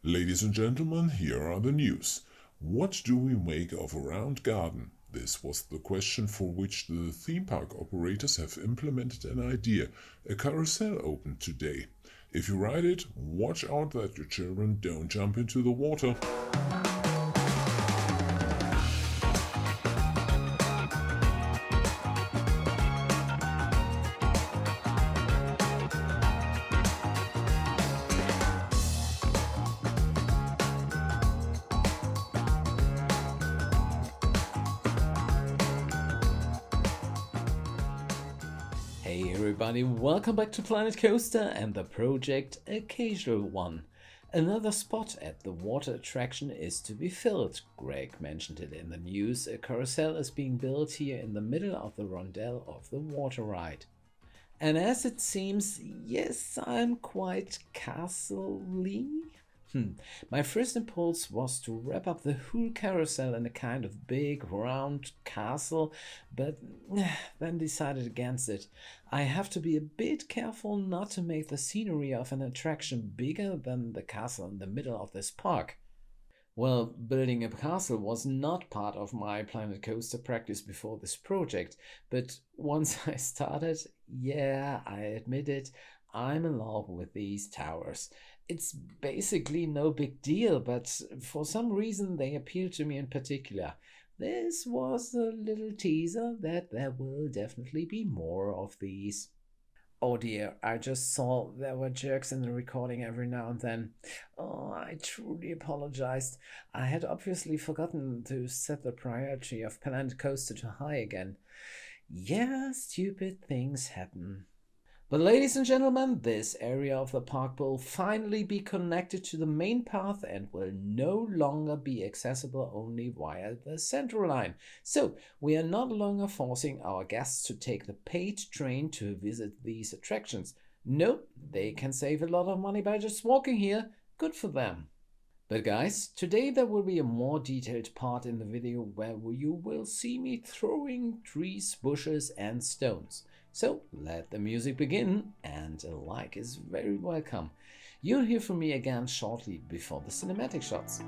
Ladies and gentlemen, here are the news. What do we make of a round garden? This was the question for which the theme park operators have implemented an idea. A carousel opened today. If you ride it, watch out that your children don't jump into the water. Hey everybody, welcome back to Planet Coaster and the project A Casual One. Another spot at the water attraction is to be filled. Greg mentioned it in the news. A carousel is being built here in the middle of the rondel of the water ride. And as it seems, yes, I'm quite castle-y. My first impulse was to wrap up the whole carousel in a kind of big round castle, but then decided against it. I have to be a bit careful not to make the scenery of an attraction bigger than the castle in the middle of this park. Well, building a castle was not part of my Planet Coaster practice before this project, but once I started, yeah, I admit it, I'm in love with these towers. It's basically no big deal, but for some reason they appeal to me in particular. This was a little teaser that there will definitely be more of these. Oh dear, I just saw there were jerks in the recording every now and then. Oh, I truly apologized. I had obviously forgotten to set the priority of Planet Coaster to high again. Yeah, stupid things happen. But ladies and gentlemen, this area of the park will finally be connected to the main path and will no longer be accessible only via the central line. So we are not longer forcing our guests to take the paid train to visit these attractions. No, they can save a lot of money by just walking here. Good for them. But guys, today there will be a more detailed part in the video where you will see me throwing trees, bushes and stones. So let the music begin, and a like is very welcome. You'll hear from me again shortly before the cinematic shots.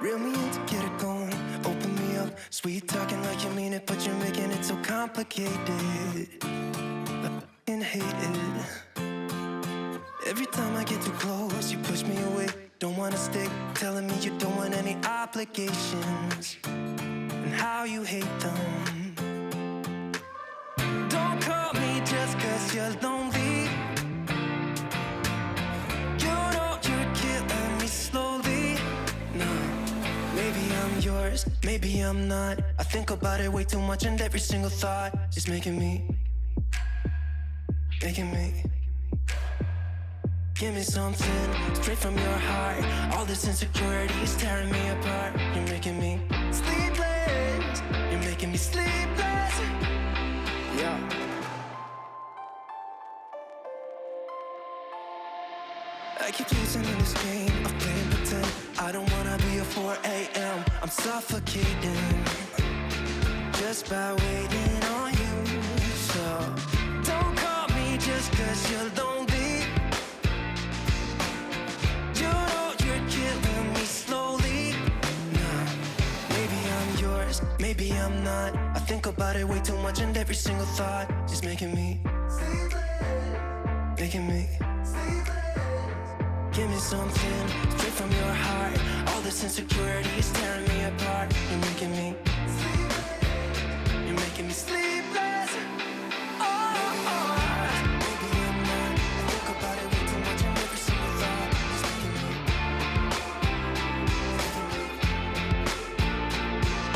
Reel me in to get it going, open me up. Sweet talking like you mean it, but you're making it so complicated. I fucking hate it. Every time I get too close, you push me away. Don't wanna stick, telling me you don't want any obligations, and how you hate them. Don't call me just 'cause you're lonely. You know you're killing me slowly. No, maybe I'm yours, maybe I'm not. I think about it way too much, and every single thought is making me. Give me something straight from your heart. All this insecurity is tearing me apart. You're making me sleepless. You're making me sleepless. Yeah. I keep losing in this game of playing pretend. I don't wanna be a 4 a.m. I'm suffocating just by waiting on you. So don't call me just 'cause you're lonely. You know you're killing me slowly. Nah, maybe I'm yours, maybe I'm not. I think about it way too much, and every single thought is making me sleepless. Making me sleepless. Give me something straight from your heart. All this insecurity is tearing me apart. You're making me sleepless. You're making me sleepless. Oh, oh. Maybe I'm not. I think about it way too much, and every single thought is making me.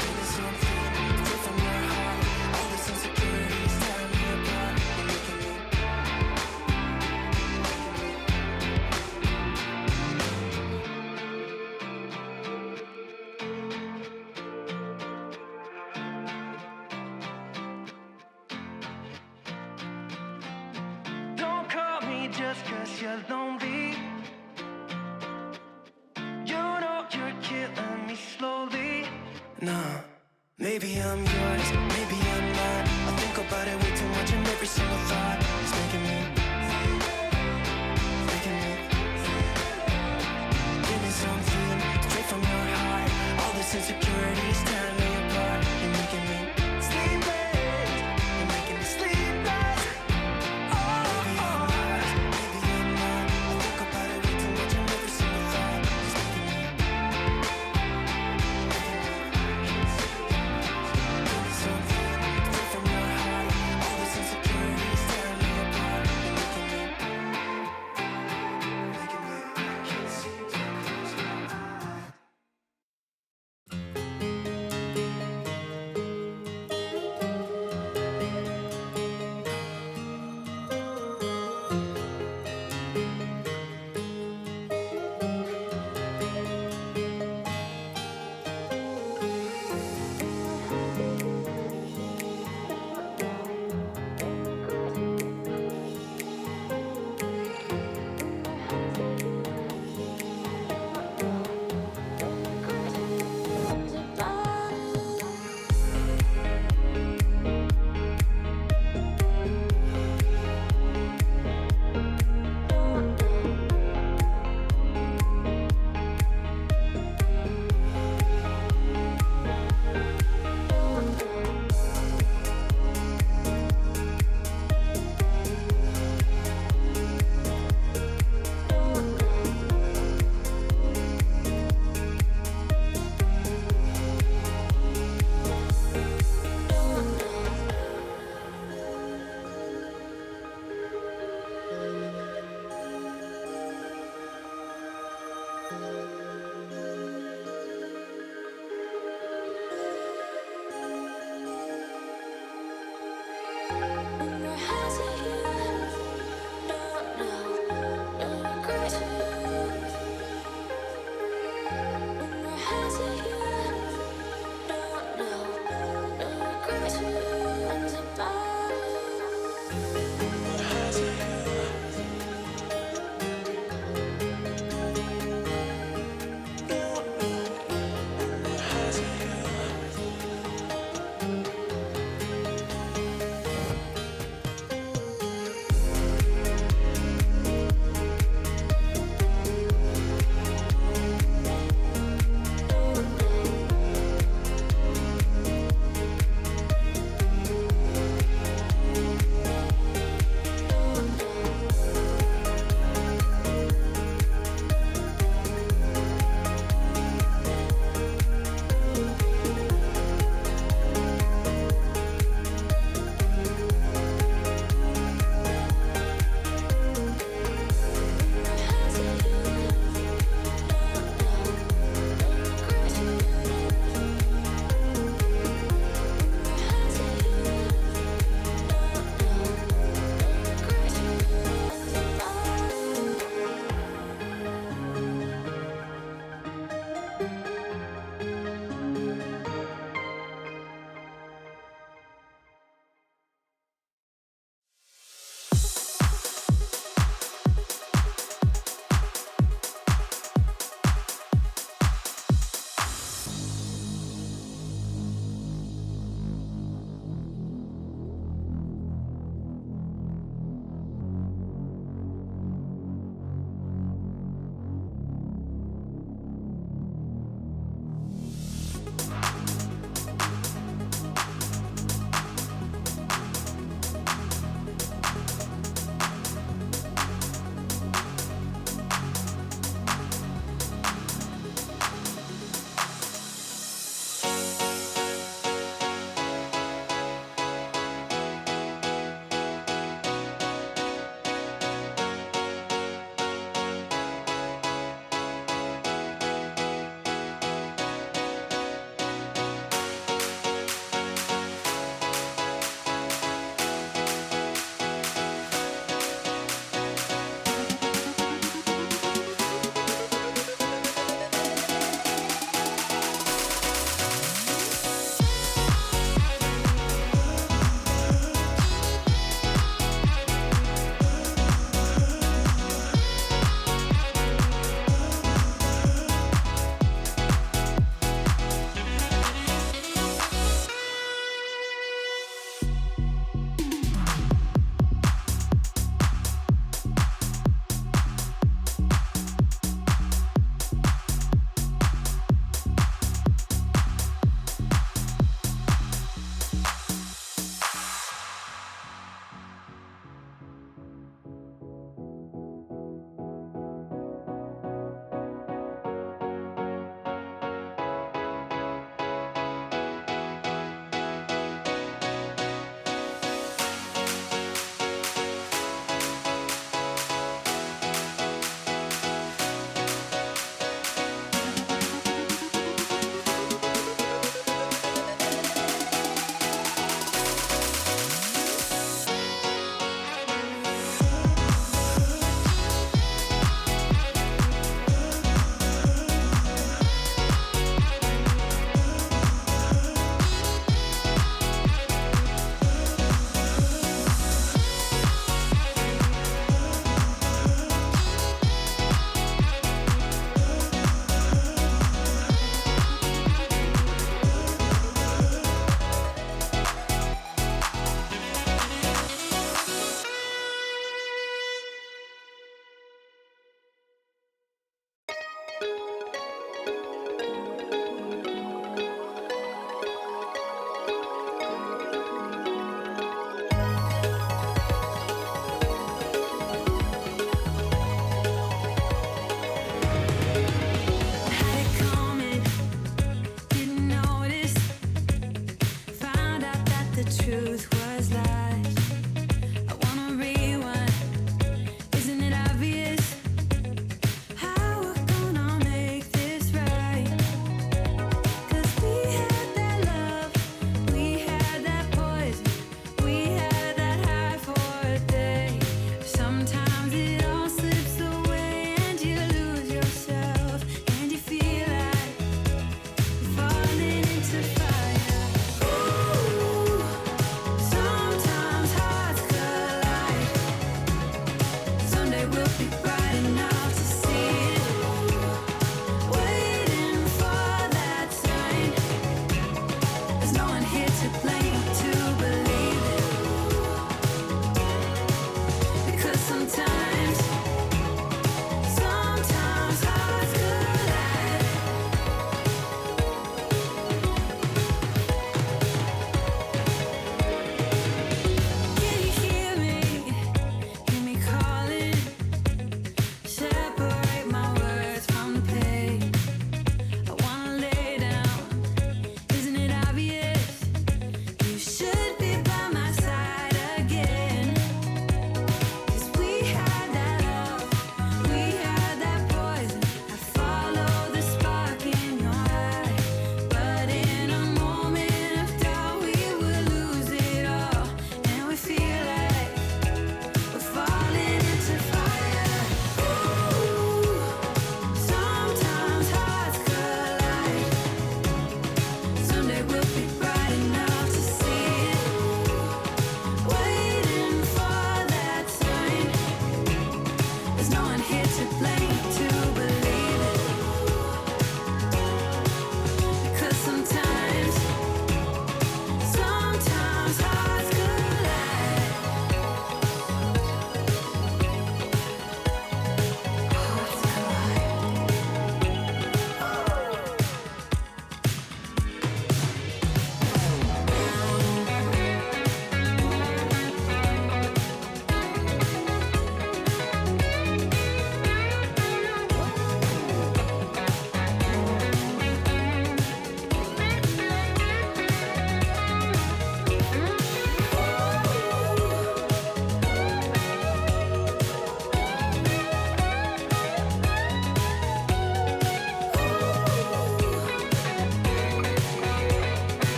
Give me something straight from your heart. All this insecurity is tearing me apart. You're making me. Don't call me just 'cause you're lonely. You know you're killing me slowly. Nah, maybe I'm yours, maybe I'm not. I think about it way too much, and every single thought is making me. Making me. Give me something straight from your heart. All this insecurity is tearing me apart. You're making me sleepless. You're making me sleepless. Maybe I'm yours, maybe I'm not. I think about it way too much, and every single thought is making me. Give me something straight from your heart. All this insecurity is tearing me apart. You're making me. Can't seem to close my eyes.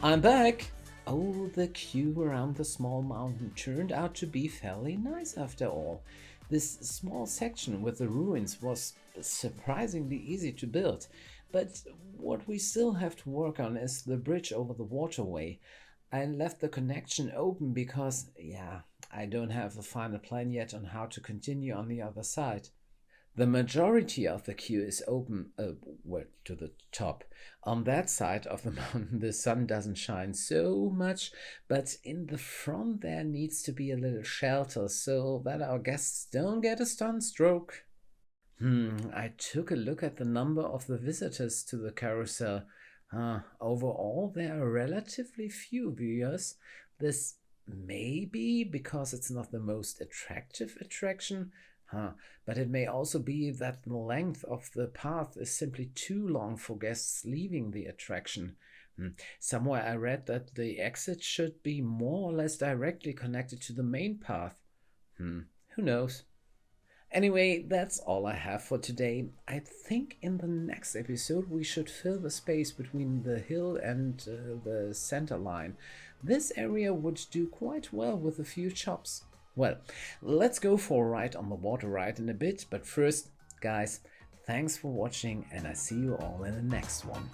I'm back! Oh, the queue around the small mountain turned out to be fairly nice after all. This small section with the ruins was surprisingly easy to build, but what we still have to work on is the bridge over the waterway. I left the connection open because, yeah, I don't have a final plan yet on how to continue on the other side. The majority of the queue is open, well, to the top. On that side of the mountain, the sun doesn't shine so much, but in the front there needs to be a little shelter so that our guests don't get a sunstroke. I took a look at the number of the visitors to the carousel. Overall, there are relatively few viewers. This may be because it's not the most attractive attraction, but it may also be that the length of the path is simply too long for guests leaving the attraction. Somewhere I read that the exit should be more or less directly connected to the main path. Who knows? Anyway, that's all I have for today. I think in the next episode we should fill the space between the hill and the center line. This area would do quite well with a few shops. Well, let's go for a ride on the water ride in a bit, but first, guys, thanks for watching and I see you all in the next one.